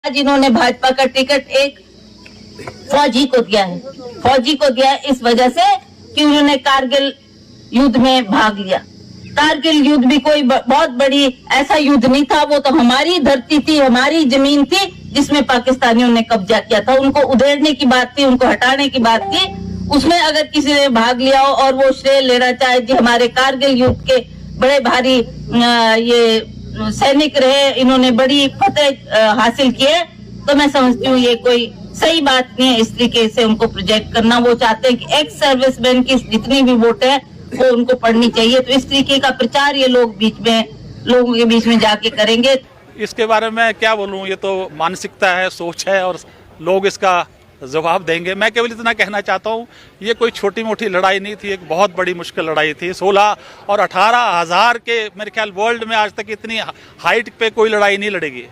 आज इन्होंने भाजपा का टिकट एक फौजी को दिया है। फौजी को दिया है इस वजह से कि उन्होंने कारगिल युद्ध में भाग लिया। कारगिल युद्ध भी कोई बहुत बड़ी ऐसा युद्ध नहीं था, वो तो हमारी धरती थी, हमारी जमीन थी जिसमें पाकिस्तानियों ने कब्जा किया था। उनको उधेड़ने की बात थी, उनको हटाने की बात थी। उसमें अगर किसी ने भाग लिया हो और वो श्रेय लेना चाहे जी हमारे कारगिल युद्ध के बड़े भारी ये सैनिक रहे, इन्होंने बड़ी फतेह हासिल की है, तो मैं समझती हूँ ये कोई सही बात नहीं है इस तरीके से उनको प्रोजेक्ट करना। वो चाहते हैं कि एक्स सर्विसमैन की जितनी भी वोट है वो उनको पढ़नी चाहिए, तो इस तरीके का प्रचार ये लोग लोगों के बीच में जाके करेंगे। इसके बारे में क्या बोलूं, ये तो मानसिकता है, सोच है और लोग इसका जवाब देंगे। मैं केवल इतना कहना चाहता हूं, ये कोई छोटी मोटी लड़ाई नहीं थी, एक बहुत बड़ी मुश्किल लड़ाई थी। 16 और 18,000 के मेरे ख्याल वर्ल्ड में आज तक इतनी हाइट पे कोई लड़ाई नहीं लड़ेगी।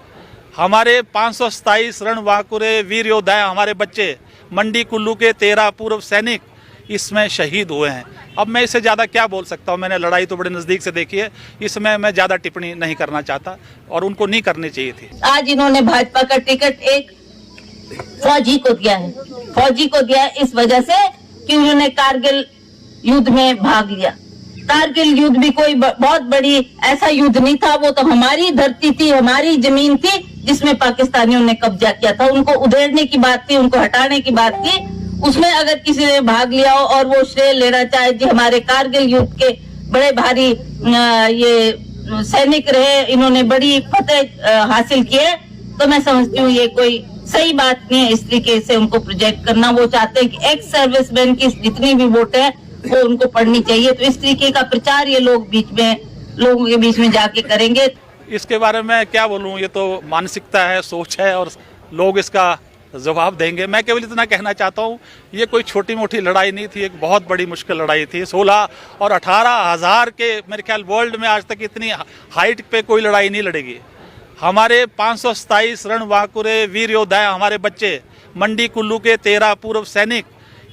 हमारे 527 रणबांकुरे वीर योद्धा, हमारे बच्चे, मंडी कुल्लू के 13 पूर्व सैनिक इसमें शहीद हुए हैं। अब मैं इससे ज़्यादा क्या बोल सकता हूँ, मैंने लड़ाई तो बड़े नज़दीक से देखी है, इसमें मैं ज़्यादा टिप्पणी नहीं करना चाहता और उनको नहीं करनी चाहिए थी। आज इन्होंने भाजपा का टिकट एक फौजी को दिया है। फौजी को दिया है इस वजह से कि उन्होंने कारगिल युद्ध में भाग लिया। कारगिल युद्ध भी कोई बहुत बड़ी ऐसा युद्ध नहीं था, वो तो हमारी धरती थी, हमारी जमीन थी जिसमें पाकिस्तानियों ने कब्जा किया था। उनको उधेड़ने की बात थी, उनको हटाने की बात थी। उसमें अगर किसी ने भाग लिया हो और वो श्रेय लेना चाहे जी हमारे कारगिल युद्ध के बड़े भारी ये सैनिक रहे, इन्होंने बड़ी फतेह हासिल की है, तो मैं समझती हूँ ये कोई सही बात नहीं है इस तरीके से उनको प्रोजेक्ट करना। वो चाहते हैं कि एक्स सर्विसमैन की जितनी भी वोट है वो उनको पढ़नी चाहिए, तो इस तरीके का प्रचार ये लोग लोगों के बीच में जाके करेंगे। इसके बारे में क्या बोलूं, ये तो मानसिकता है, सोच है और लोग इसका जवाब देंगे। मैं केवल इतना कहना चाहता हूँ, ये कोई छोटी मोटी लड़ाई नहीं थी, एक बहुत बड़ी मुश्किल लड़ाई थी। 16 और 18,000 के मेरे ख्याल वर्ल्ड में आज तक इतनी हाइट पे कोई लड़ाई नहीं लड़ेगी। हमारे 527 रणबांकुरे वीर योद्धा, हमारे बच्चे, मंडी कुल्लू के 13 पूर्व सैनिक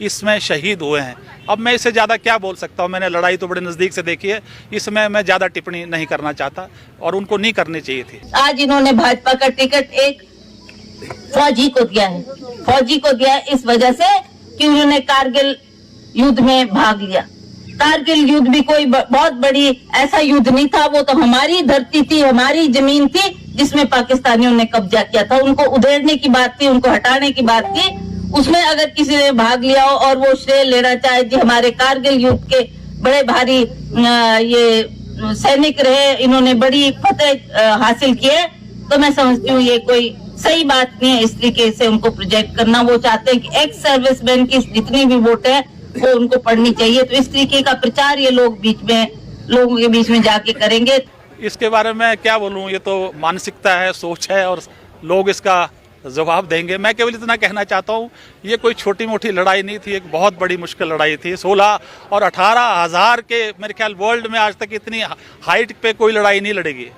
इसमें शहीद हुए हैं। अब मैं इससे ज़्यादा क्या बोल सकता हूँ, मैंने लड़ाई तो बड़े नज़दीक से देखी है, इसमें मैं ज़्यादा टिप्पणी नहीं करना चाहता और उनको नहीं करनी चाहिए थी। आज इन्होंने भाजपा का टिकट एक फौजी को दिया है। फौजी को दिया है इस वजह से कि उन्होंने कारगिल युद्ध में भाग लिया। कारगिल युद्ध भी कोई बहुत बड़ी ऐसा युद्ध नहीं था, वो तो हमारी धरती थी, हमारी जमीन थी जिसमें पाकिस्तानियों ने कब्जा किया था। उनको उधेड़ने की बात थी, उनको हटाने की बात थी। उसमें अगर किसी ने भाग लिया हो और वो श्रेय लेना चाहे जी हमारे कारगिल युद्ध के बड़े भारी ये सैनिक रहे, इन्होंने बड़ी फतेह हासिल की है, तो मैं समझती हूँ ये कोई सही बात नहीं है इस तरीके से उनको प्रोजेक्ट करना। वो चाहते हैं कि एक्स सर्विसमैन की जितनी भी वोट है वो उनको पढ़नी चाहिए, तो इस तरीके का प्रचार ये लोग लोगों के बीच में जाके करेंगे। इसके बारे में क्या बोलूं, ये तो मानसिकता है, सोच है और लोग इसका जवाब देंगे। मैं केवल इतना कहना चाहता हूँ, ये कोई छोटी मोटी लड़ाई नहीं थी, एक बहुत बड़ी मुश्किल लड़ाई थी। 16 और 18,000 के मेरे ख्याल वर्ल्ड में आज तक इतनी हाइट पे कोई लड़ाई नहीं लड़ेगी।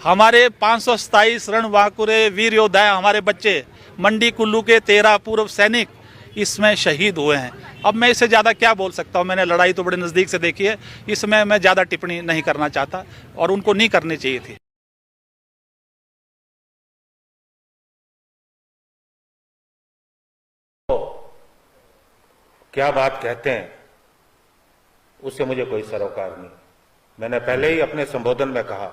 हमारे 527 रणबांकुरे वीर योद्धा, हमारे बच्चे, मंडी कुल्लू के 13 पूर्व सैनिक इसमें शहीद हुए हैं। अब मैं इससे ज़्यादा क्या बोल सकता हूँ, मैंने लड़ाई तो बड़े नज़दीक से देखी है, इसमें मैं ज़्यादा टिप्पणी नहीं करना चाहता और उनको नहीं करनी चाहिए थी। क्या बात कहते हैं उससे मुझे कोई सरोकार नहीं। मैंने पहले ही अपने संबोधन में कहा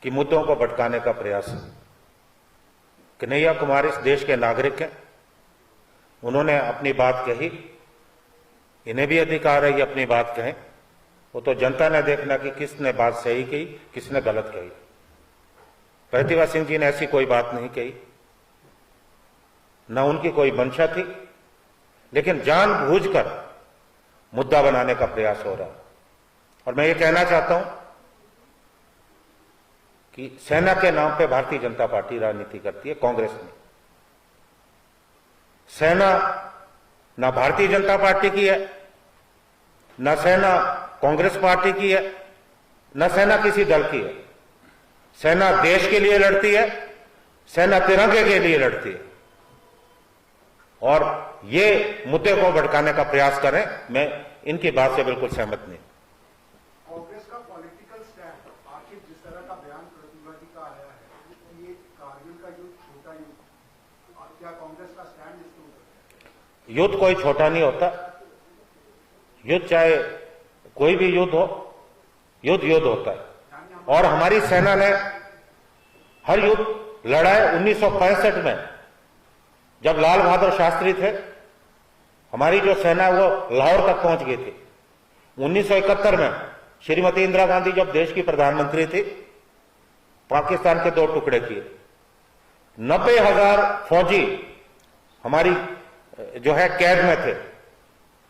कि मुद्दों को भटकाने का प्रयास है। कन्हैया कुमार इस देश के नागरिक हैं, उन्होंने अपनी बात कही, इन्हें भी अधिकार है ये अपनी बात कहें। वो तो जनता ने देखना कि किसने बात सही कही, किसने गलत कही। प्रतिभा सिंह जी ने ऐसी कोई बात नहीं कही, न उनकी कोई मंशा थी, लेकिन जानबूझकर मुद्दा बनाने का प्रयास हो रहा। और मैं ये कहना चाहता हूं कि सेना के नाम पे भारतीय जनता पार्टी राजनीति करती है, कांग्रेस में। सेना ना भारतीय जनता पार्टी की है, ना सेना कांग्रेस पार्टी की है, ना सेना किसी दल की है। सेना देश के लिए लड़ती है, सेना तिरंगे के लिए लड़ती है। और ये मुद्दे को भड़काने का प्रयास करें, मैं इनकी बात से बिल्कुल सहमत नहीं। कांग्रेस का पॉलिटिकल स्टैंड आखिर जिस तरह का बयान प्रतिभा जी का आया है, ये कारगिल का युद्ध छोटा युद्ध क्या कांग्रेस का स्टैंड इसके ऊपर? युद्ध कोई छोटा नहीं होता। युद्ध चाहे कोई भी युद्ध हो, युद्ध युद्ध होता है। और हमारी सेना ने हर युद्ध लड़ा है। 1965 में जब लाल बहादुर शास्त्री थे, हमारी जो सेना है वो लाहौर तक पहुंच गई थी। 1971 में श्रीमती इंदिरा गांधी जब देश की प्रधानमंत्री थी, पाकिस्तान के 2 टुकड़े किए। 90,000 फौजी हमारी जो है कैद में थे,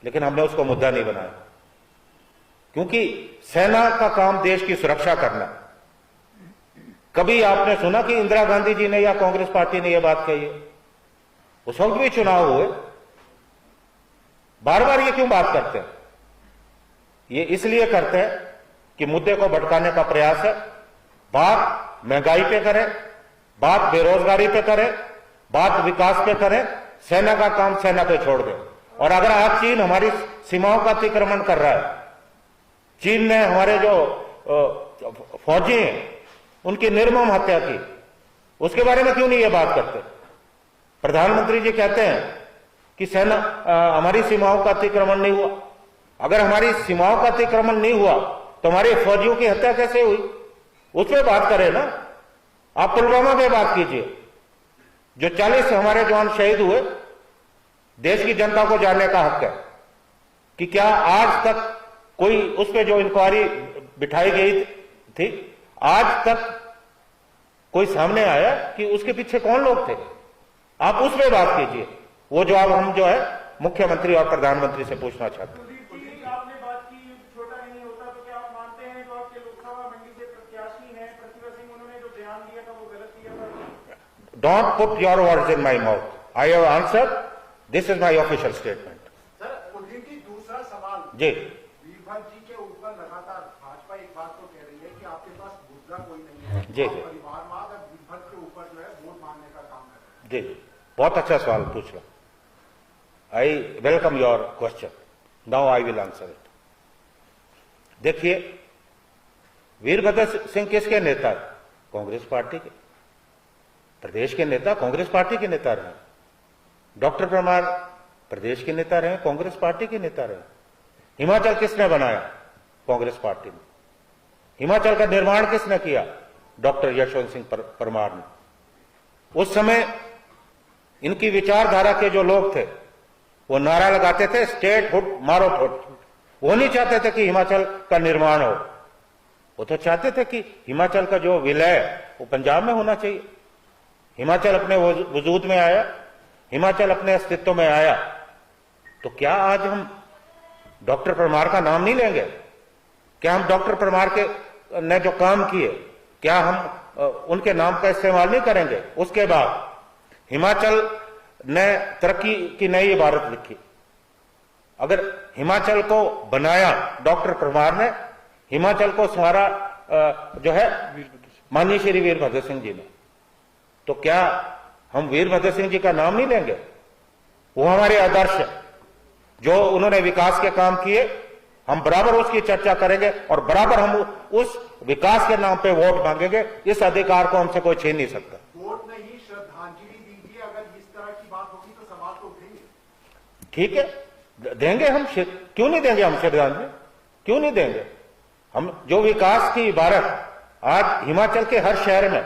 लेकिन हमने उसको मुद्दा नहीं बनाया, क्योंकि सेना का काम देश की सुरक्षा करना। कभी आपने सुना कि इंदिरा गांधी जी ने या कांग्रेस पार्टी ने यह बात कही है? उस वक्त भी चुनाव हुए। बार बार ये क्यों बात करते हैं? ये इसलिए करते हैं कि मुद्दे को भटकाने का प्रयास है। बात महंगाई पे करें, बात बेरोजगारी पे करें, बात विकास पे करें, सेना का काम सेना पे छोड़ दें। और अगर आज चीन हमारी सीमाओं का अतिक्रमण कर रहा है, चीन ने हमारे जो फौजी हैं उनकी निर्मम हत्या की, उसके बारे में क्यों नहीं ये बात करते? प्रधानमंत्री जी कहते हैं कि सेना हमारी सीमाओं का अतिक्रमण नहीं हुआ। अगर हमारी सीमाओं का अतिक्रमण नहीं हुआ तो हमारे फौजियों की हत्या कैसे हुई? उस पर बात करें ना। आप पुलवामा पे बात कीजिए, जो 40 हमारे जवान शहीद हुए। देश की जनता को जानने का हक है कि क्या आज तक कोई उस पर जो इंक्वायरी बिठाई गई थी, आज तक कोई सामने आया कि उसके पीछे कौन लोग थे? आप उस पर बात कीजिए। वो जवाब हम जो है मुख्यमंत्री और प्रधानमंत्री से पूछना चाहते हैं। आपने बात की छोटा नहीं होता, तो क्या आप मानते हैं जो आपके लोकसभा मंडी से प्रत्याशी हैं प्रतिभा सिंह, उन्होंने जो बयान दिया था वो गलत दिया था? Don't put your words in my mouth. I have answered. This is my official statement. Sir, Kuldeep ji, दूसरा सवाल जी। वीरभद्र जी के ऊपर लगातार भाजपा एक बात तो कह रही है कि आपके पास मुद्दा कोई नहीं है। जी, आप जी। परिवारवाद और वीरभद्र के ऊपर जो है वोट मांगने का काम कर रहे हैं। जी जी, बहुत अच्छा सवाल पूछ रहा। I welcome your question. Now I will answer it. देखिए, वीरभद्र सिंह किसके नेता है? कांग्रेस पार्टी के। प्रदेश के नेता कांग्रेस पार्टी के नेता रहे। डॉक्टर परमार प्रदेश के नेता रहे, कांग्रेस पार्टी के नेता रहे। हिमाचल किसने बनाया? कांग्रेस पार्टी ने। हिमाचल का निर्माण किसने किया? डॉक्टर यशवंत सिंह परमार ने। उस समय इनकी विचारधारा के जो लोग थे वो नारा लगाते थे, स्टेट हुड मारो फुट। वो नहीं चाहते थे कि हिमाचल का निर्माण हो। वो तो चाहते थे कि हिमाचल का जो विलय वो पंजाब में होना चाहिए। हिमाचल अपने वजूद में आया, हिमाचल अपने अस्तित्व में आया। तो क्या आज हम डॉक्टर परमार का नाम नहीं लेंगे? क्या हम डॉक्टर परमार के ने जो काम किए, क्या हम उनके नाम का इस्तेमाल नहीं करेंगे? उसके बाद हिमाचल ने तरक्की की नई इबारत लिखी। अगर हिमाचल को बनाया डॉक्टर परमार ने, हिमाचल को संवारा जो है माननीय श्री वीरभद्र सिंह जी ने, तो क्या हम वीरभद्र सिंह जी का नाम नहीं लेंगे? वो हमारे आदर्श है। जो उन्होंने विकास के काम किए, हम बराबर उसकी चर्चा करेंगे और बराबर हम उस विकास के नाम पे वोट मांगेंगे। इस अधिकार को हमसे कोई छीन नहीं सकता। वोट नहीं, श्रद्धांजलि दीजिए। अगर इस तरह की बात होगी तो सवाल तो उठेंगे। ठीक है, देंगे हम। क्यों नहीं देंगे हम श्रद्धांजलि? क्यों नहीं देंगे? हम जो विकास की इबारत आज हिमाचल के हर शहर में,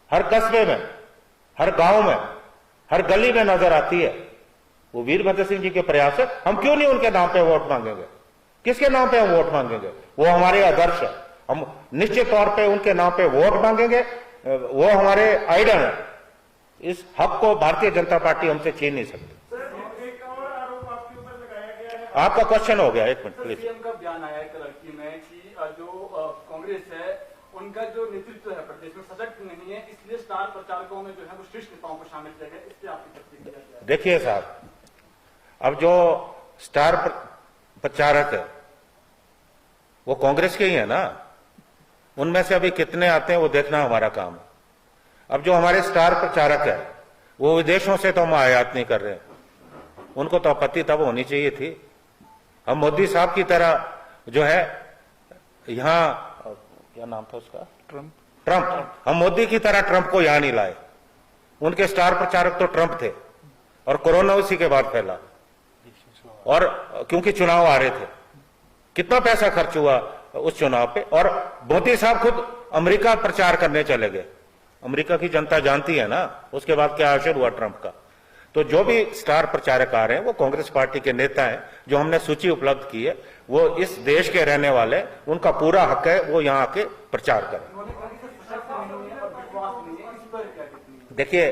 हर कस्बे में, हर गांव में, हर गली में नजर आती है, वो वीरभद्र सिंह जी के प्रयास है। हम क्यों नहीं उनके नाम पे वोट मांगेंगे? किसके नाम पे हम वोट मांगेंगे? वो हमारे आदर्श है। हम निश्चित तौर पे उनके नाम पे वोट मांगेंगे। वो हमारे आइडल है। इस हक को भारतीय जनता पार्टी हमसे छीन नहीं सकती। एक और आरोप आपके ऊपर लगाया गया है। आपका क्वेश्चन हो गया, एक मिनट प्लीज। सीएम का बयान आया है लड़की में कि जो कांग्रेस है उनका जो नेतृत्व है प्रदेश में सशक्त नहीं है, इसलिए स्टार प्रचारकों में जो है वो शीर्ष नेताओं को शामिल किया गया। इस पर आपकी प्रतिक्रिया क्या है? देखिए साहब, अब जो स्टार प्रचारक है वो कांग्रेस के ही है ना। उनमें से अभी कितने आते हैं वो देखना हमारा काम है। अब जो हमारे स्टार प्रचारक है वो विदेशों से तो हम आयात नहीं कर रहे हैं। उनको तो आपत्ति तब होनी चाहिए थी। हम मोदी साहब की तरह जो है यहां, क्या नाम था उसका, ट्रंप। हम मोदी की तरह ट्रंप को यहां नहीं लाए। उनके स्टार प्रचारक तो ट्रंप थे और कोरोना उसी के बाद फैला, और क्योंकि चुनाव आ रहे थे, कितना पैसा खर्च हुआ उस चुनाव पे। और मोदी साहब खुद अमेरिका प्रचार करने चले गए। अमेरिका की जनता जानती है ना उसके बाद क्या असर हुआ ट्रंप का। तो जो भी स्टार प्रचारक आ रहे हैं वो कांग्रेस पार्टी के नेता हैं, जो हमने सूची उपलब्ध की है, वो इस देश के रहने वाले, उनका पूरा हक है वो यहाँ आके प्रचार करें। देखिए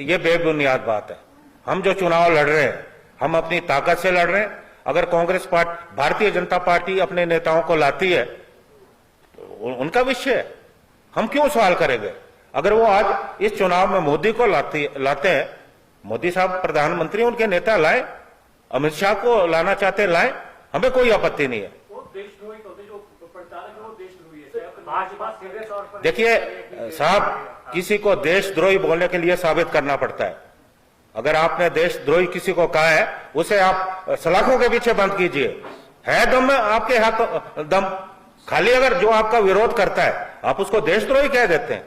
ये बेबुनियाद बात है। हम जो चुनाव लड़ रहे हैं हम अपनी ताकत से लड़ रहे हैं। अगर कांग्रेस पार्टी, भारतीय जनता पार्टी अपने नेताओं को लाती है तो उनका विषय है, हम क्यों सवाल करेंगे। अगर वो आज इस चुनाव में मोदी को लाते हैं, मोदी साहब प्रधानमंत्री, उनके नेता लाए, अमित शाह को लाना चाहते लाए, हमें कोई आपत्ति नहीं है। देखिए साहब, किसी को देशद्रोही बोलने के लिए साबित करना पड़ता है। अगर आपने देशद्रोही किसी को कहा है, उसे आप सलाखों के पीछे बंद कीजिए। है दम आपके हाथ दम, खाली अगर जो आपका विरोध करता है आप उसको देशद्रोही कह देते हैं।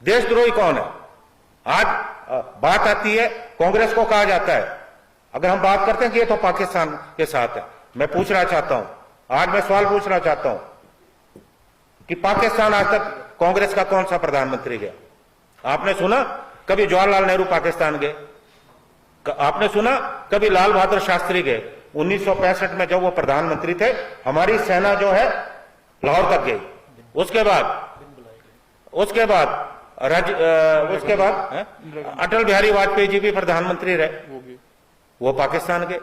देशद्रोही कौन है? आज बात आती है, कांग्रेस को कहा जाता है, अगर हम बात करते हैं कि ये तो पाकिस्तान के साथ है, मैं पूछना चाहता हूं, आज मैं सवाल पूछना चाहता हूं कि पाकिस्तान आज तक कांग्रेस का कौन सा प्रधानमंत्री गया? आपने सुना कभी जवाहरलाल नेहरू पाकिस्तान गए? आपने सुना कभी लाल बहादुर शास्त्री गए? 1965 में जब वो प्रधानमंत्री थे, हमारी सेना जो है लाहौर तक गई। उसके बाद अटल बिहारी वाजपेयी जी भी प्रधानमंत्री रहे, वो पाकिस्तान गए,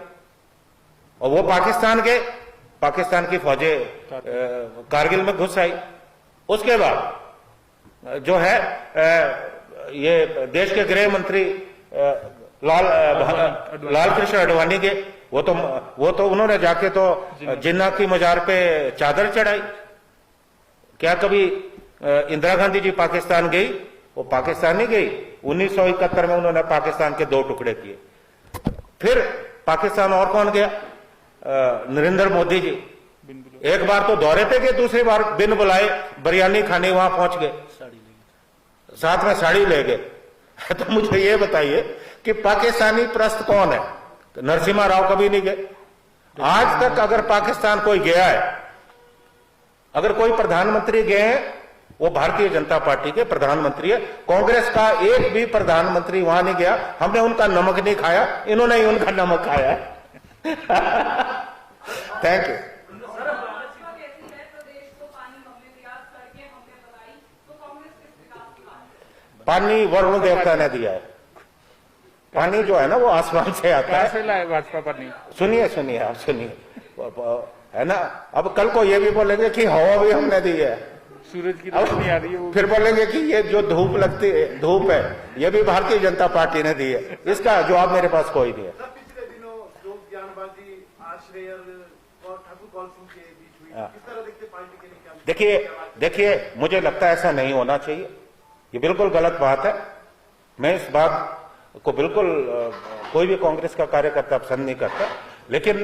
और वो पाकिस्तान की फौजें कारगिल में घुस आई। उसके बाद जो है ये देश के गृह मंत्री लाल कृष्ण आडवाणी के, वो तो उन्होंने जाके तो जिन्ना की मजार पे चादर चढ़ाई। क्या कभी इंदिरा गांधी जी पाकिस्तान गई? वो पाकिस्तान नहीं गई। 1971 में उन्होंने पाकिस्तान के 2 टुकड़े किए। फिर पाकिस्तान और कौन गया? नरेंद्र मोदी जी एक बार तो दौरे पे गए, दूसरी बार बिन बुलाए बिरयानी खाने वहां पहुंच गए, साथ में साड़ी ले गए। तो मुझे ये बताइए कि पाकिस्तानी प्रस्त कौन है? नरसिम्हा राव कभी नहीं गए। आज तक अगर पाकिस्तान कोई गया है, अगर कोई प्रधानमंत्री गए हैं, वो भारतीय जनता पार्टी के प्रधानमंत्री है। कांग्रेस का एक भी प्रधानमंत्री वहां नहीं गया। हमने उनका नमक नहीं खाया, इन्होंने ही उनका नमक खाया है। Thank you. पानी वरुण देवता ने दिया है। पानी जो है ना वो आसमान से आता है। भाजपा पानी सुनिए आप सुनिए, है ना। अब कल को ये भी बोलेंगे कि हवा भी हमने दी है, सूरज की रोशनी आ रही है, फिर बोलेंगे कि ये जो धूप है ये भी भारतीय जनता पार्टी ने दी है। इसका जवाब मेरे पास कोई नहीं है। पिछले दिनों जो बयानबाजी आश्रय और ठाकुर कौल सिंह के बीच हुई, किस तरह देखते पार्टी के लिए? देखिए मुझे लगता है ऐसा नहीं होना चाहिए, ये बिल्कुल गलत बात है। मैं इस बात को बिल्कुल कोई भी कांग्रेस का कार्यकर्ता पसंद नहीं करता, लेकिन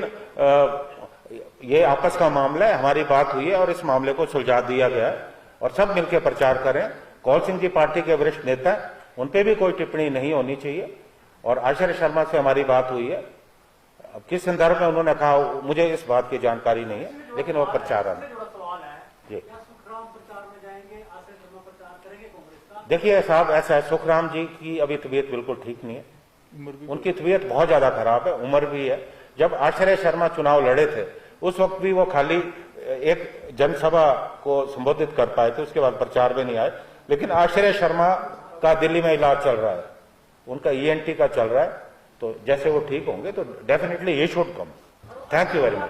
ये आपस का मामला है, हमारी बात हुई है और इस मामले को सुलझा दिया गया है और सब मिलकर प्रचार करें। कौल सिंह जी पार्टी के वरिष्ठ नेता हैं, उन पे भी कोई टिप्पणी नहीं होनी चाहिए। और आश्रय शर्मा से हमारी बात हुई है, अब किस संदर्भ में उन्होंने कहा मुझे इस बात की जानकारी नहीं है, लेकिन वो प्रचार है जी। देखिए साहब, ऐसा है, सुखराम जी की अभी तबीयत बिल्कुल ठीक नहीं है, उनकी तबीयत बहुत ज्यादा खराब है, उम्र भी है। जब आश्रय शर्मा चुनाव लड़े थे उस वक्त भी वो खाली एक जनसभा को संबोधित कर पाए थे, उसके बाद प्रचार में नहीं आए। लेकिन आश्रय शर्मा का दिल्ली में इलाज चल रहा है, उनका ENT का चल रहा है, तो जैसे वो ठीक होंगे तो डेफिनेटली ये should come. Thank you very much.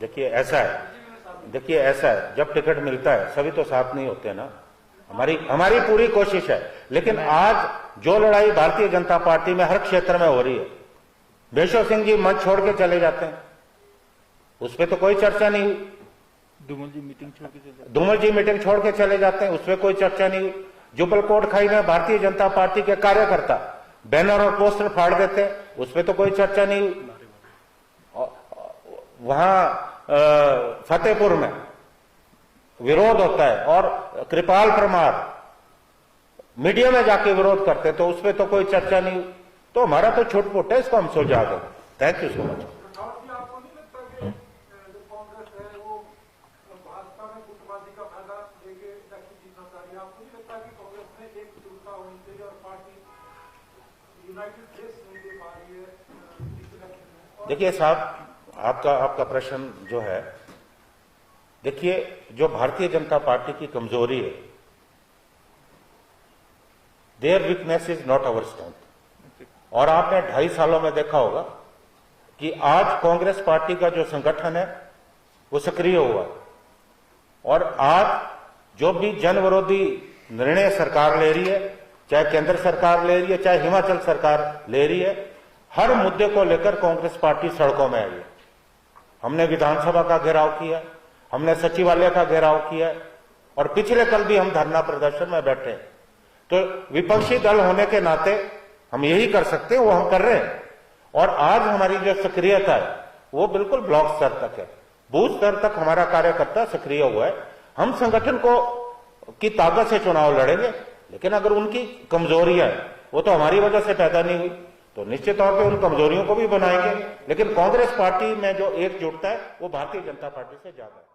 देखिए ऐसा है, जब टिकट मिलता है सभी तो साथ नहीं होते ना। हमारी पूरी कोशिश है, लेकिन आज जो लड़ाई भारतीय जनता पार्टी में हर क्षेत्र में हो रही है, बेशो सिंह जी मंच छोड़ के चले जाते हैं, उस पर तो कोई चर्चा नहीं हुई। धूमल जी मीटिंग छोड़ के चले जाते हैं, उस पर कोई चर्चा नहीं हुई। जुबल कोटखाई में भारतीय जनता पार्टी के कार्यकर्ता बैनर और पोस्टर फाड़ देते हैं, उस पर तो कोई चर्चा नहीं हुई। वहां फतेहपुर में विरोध होता है और कृपाल परमार मीडिया में जाके विरोध करते तो उस पर तो कोई चर्चा नहीं, तो हमारा तो छुटपुट है, इसको हम सुलझा दें। Thank you so much. आपको नहीं लगता कि जो कांग्रेस है वो भाजपा में गुटबाजी का फायदा लेके इलेक्शन जीतना चाह रही है? आपको नहीं लगता कि कांग्रेस में एक जुटता होनी चाहिए और पार्टी यूनाइटेड फेस नहीं दे पा रही है इस इलेक्शन में? देखिए साहब, आपका प्रश्न जो है, देखिए जो भारतीय जनता पार्टी की कमजोरी है, their weakness is not our strength. और आपने 2.5 सालों में देखा होगा कि आज कांग्रेस पार्टी का जो संगठन है वो सक्रिय हुआ है, और आज जो भी जन विरोधी निर्णय सरकार ले रही है, चाहे केंद्र सरकार ले रही है, चाहे हिमाचल सरकार ले रही है, हर मुद्दे को लेकर कांग्रेस पार्टी सड़कों में आई है। हमने विधानसभा का घेराव किया, हमने सचिवालय का घेराव किया, और पिछले कल भी हम धरना प्रदर्शन में बैठे हैं। तो विपक्षी दल होने के नाते हम यही कर सकते हैं, वो हम कर रहे हैं। और आज हमारी जो सक्रियता है वो बिल्कुल ब्लॉक स्तर तक है, बूथ स्तर तक हमारा कार्यकर्ता सक्रिय हुआ है। हम संगठन को की ताकत से चुनाव लड़ेंगे, लेकिन अगर उनकी कमजोरियां हैं वो तो हमारी वजह से पैदा नहीं हुई, तो निश्चित तौर पे उन कमजोरियों को भी बनाएंगे। लेकिन कांग्रेस पार्टी में जो एकजुटता है वो भारतीय जनता पार्टी से ज्यादा है।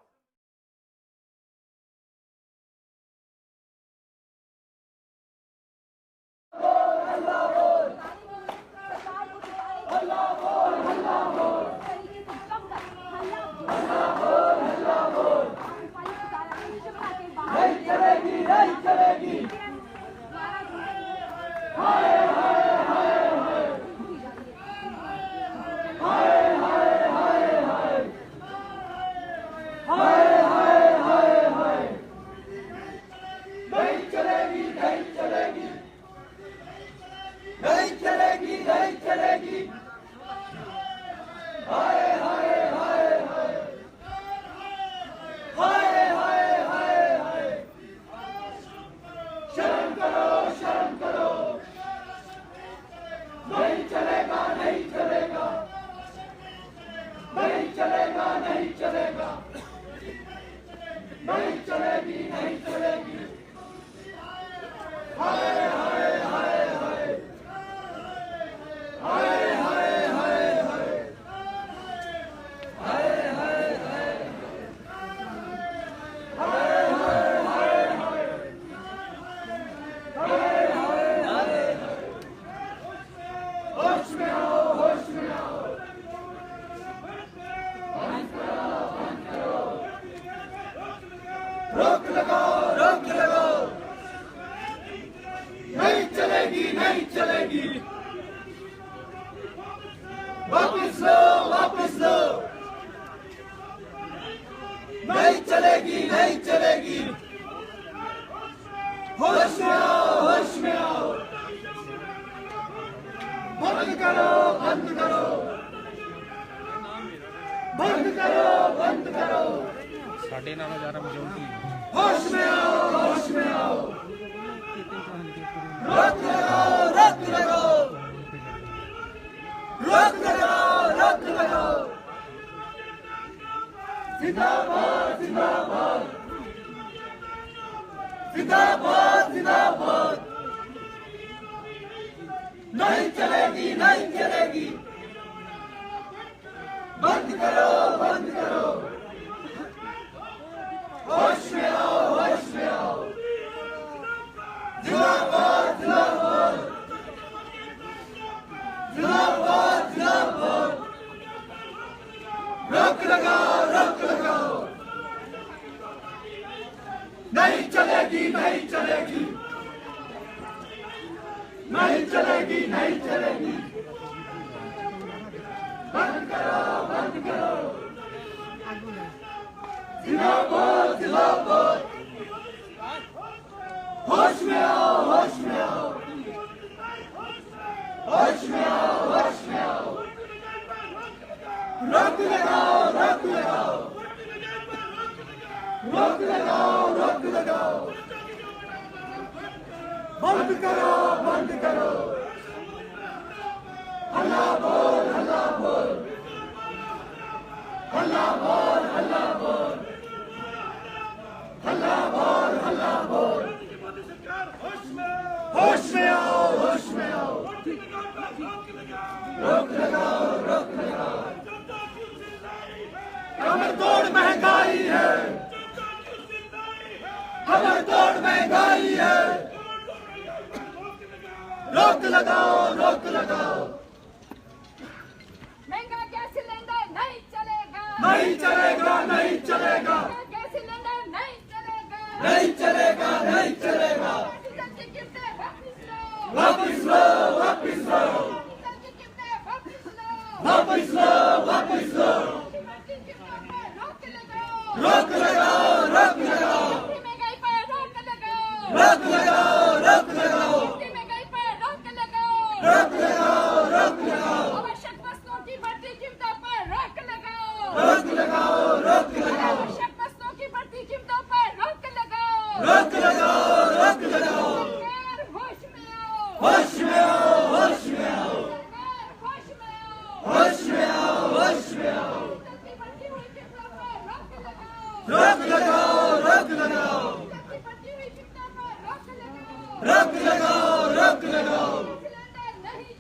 नहीं चलेगा, नहीं चलेगा, गैस सिलेंडर नहीं चलेगा, नहीं चलेगा, नहीं चलेगा। डीजल की कीमतें वापस लो, वापिस लो, वापिस लो, डीजल की कीमतें वापस लो, वापिस लो, वापिस लो। डीजल की कीमतों पर रोक लगाओ, रोक लगाओ, रोक लगाओ, महंगाई पर रोक लगाओ, रोक लगाओ, रोक लगाओ, महंगाई पर रोक लगाओ, रोक लगाओ, रोक लगाओ, आवश्यक वस्तुओं की बढ़ती कीमतों पर रोक लगाओ, रोक लगाओ, रोक लगाओ, आवश्यक वस्तुओं की बढ़ती कीमतों पर रोक लगाओ, रोक लगाओ, रोक लगाओ। सरकार होश में आओ, होश में आओ, होश में आओ, सरकार होश में आओ, होश में आओ, होश में आओ। डीजल की बढ़ती हुई कीमतों पर रोक लगाओ, रोक लगाओ, रोक लगाओ, डीजल की बढ़ती हुई कीमतों पर रोक लगाओ, रोक लगाओ, रोक लगाओ। सिलेंडर नहीं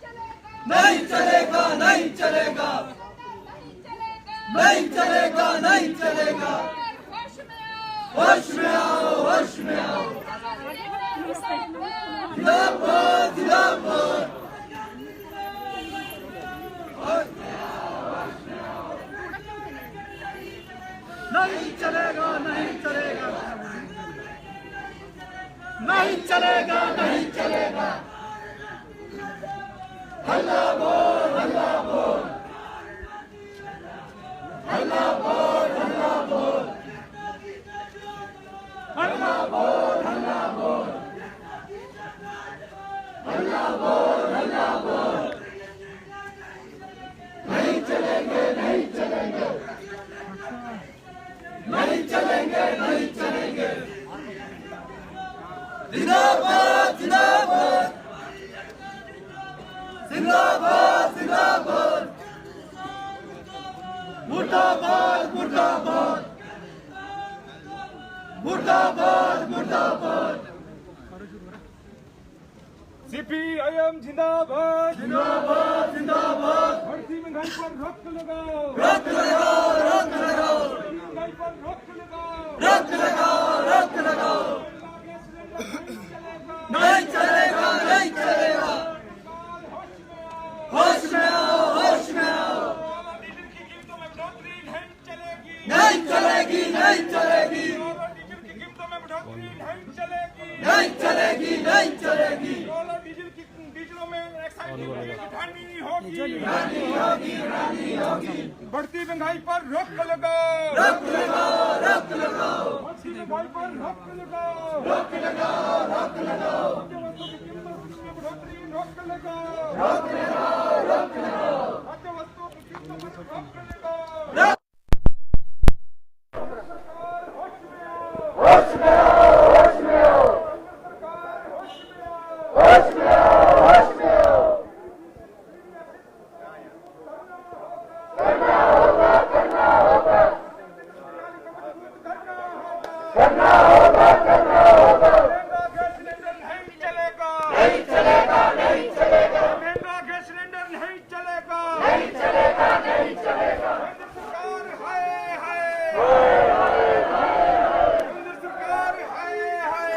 चलेगा, नहीं चलेगा, नहीं चलेगा, नहीं चलेगा, नहीं चलेगा, नहीं चलेगा। होश में आओ, होश में आओ, होश में आओ। जिंदाबाद, जिंदाबाद। नहीं चलेगा, नहीं चलेगा, नहीं चलेगा, नहीं चलेगा। हल्ला बोल, हल्ला बोल, हल्ला बोल, हल्ला बोल, हल्ला बोल, हल्ला बोल, हल्ला बोल, हल्ला बोल। नहीं चलेंगे, नहीं चलेंगे, नहीं चलेंगे, नहीं चलेंगे। जिंदाबाद, जिंदाबाद, जिंदाबाद, जिंदाबाद, मुर्दाबाद, मुर्दाबाद, मुर्दाबाद, मुर्दाबाद। सीपीआईएम जिंदाबाद, जिंदाबाद, जिंदाबाद। बढ़ती महंगाई पर रोक लगाओ, रोक लगाओ, रोक लगाओ, महंगाई पर रोक लगाओ, रोक लगाओ, रोक लगाओ। नहीं चलेगा, नहीं चलेगा। होश में आओ, होश में आओ। डीजल की कीमतों में बढ़ोतरी नहीं चलेगी, नहीं चलेगी, नहीं चलेगी, डीजल की कीमतों में बढ़ोतरी नहीं चलेगी, नहीं चलेगी, नहीं चलेगी। डीजलों में एक्साइज ड्यूटी घटानी होगी, रानी होगी। बढ़ती महंगाई पर रोक लगाओ, रोक लगाओ, रोक लगाओ, बढ़ती महंगाई पर रोक लगाओ, रोक लगाओ, रोक लगाओ, वस्तु की कीमतों में बढ़ोतरी रोक लगाओ, रोक लगाओ, रोक लगाओ। खाद्य वस्तुओं की कीमतों में रोक लगाओ। होश में आओ, होश में आओ, होश में आओ, होश में आओ। करना होगा, करना होगा, करना होगा, करना होगा। गैस सिलेंडर नहीं चलेगा, नहीं चलेगा, नहीं चलेगा, महंगा गैस सिलेंडर नहीं चलेगा, नहीं चलेगा, नहीं चलेगा। केंद्र सरकार हाय हाय, केंद्र सरकार हाय हाय,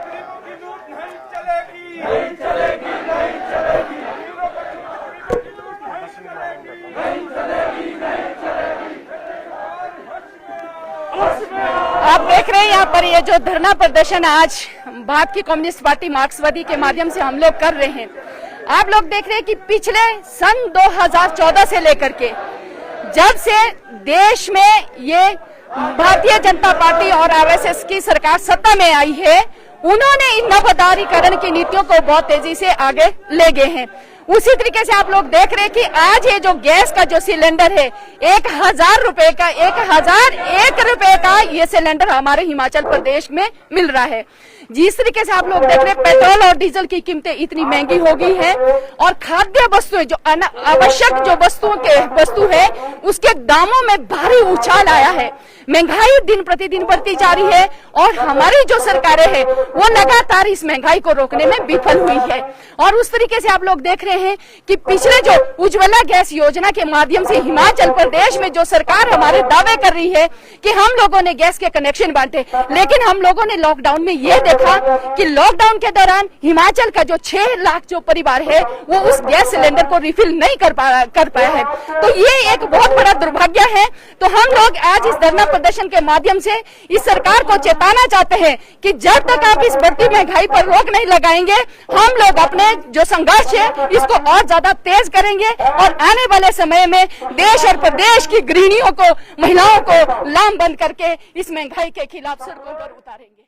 गरीबों की लूट नहीं चलेगी, नहीं चलेगी, नहीं चलेगी, गरीबों की लूट नहीं चलेगी, नहीं चलेगी, नहीं चलेगी। आप देख रहे हैं यहाँ पर ये जो धरना प्रदर्शन आज भारतीय कम्युनिस्ट पार्टी मार्क्सवादी के माध्यम से हम लोग कर रहे हैं। आप लोग देख रहे हैं कि पिछले सन 2014 से लेकर के जब से देश में ये भारतीय जनता पार्टी और आरएसएस की सरकार सत्ता में आई है, उन्होंने इन नवोदारीकरण की नीतियों को बहुत तेजी से आगे ले गए हैं। उसी तरीके से आप लोग देख रहे हैं कि आज ये जो गैस का जो सिलेंडर है 1000 रुपए का, 1001 रुपए का ये सिलेंडर हमारे हिमाचल प्रदेश में मिल रहा है। जिस तरीके से आप लोग देख रहे हैं पेट्रोल और डीजल की कीमतें इतनी महंगी हो गई है और खाद्य वस्तुएं जो आवश्यक जो वस्तु है उसके दामों में भारी उछाल आया है। महंगाई दिन प्रतिदिन बढ़ती जा रही है और हमारी जो सरकारें हैं वो लगातार इस महंगाई को रोकने में विफल हुई है। और उस तरीके से आप लोग देख रहे हैं कि पिछले जो उज्ज्वला गैस योजना के माध्यम से हिमाचल प्रदेश में जो सरकार हमारे दावे कर रही है कि हम लोगों ने गैस के कनेक्शन बांटे, लेकिन हम लोगों ने लॉकडाउन में ये देखा कि लॉकडाउन के दौरान हिमाचल का जो 6 लाख जो परिवार है वो उस गैस सिलेंडर को रिफिल नहीं कर पाया है। तो ये एक बहुत बड़ा दुर्भाग्य है। तो हम लोग आज इस धरना प्रदर्शन के माध्यम से इस सरकार को चेताना चाहते हैं कि जब तक आप इस बढ़ती महंगाई पर रोक नहीं लगाएंगे, हम लोग अपने जो संघर्ष है इसको और ज्यादा तेज करेंगे और आने वाले समय में देश और प्रदेश की गृहिणियों को, महिलाओं को लामबंद करके इस महंगाई के खिलाफ सड़कों पर उतारेंगे।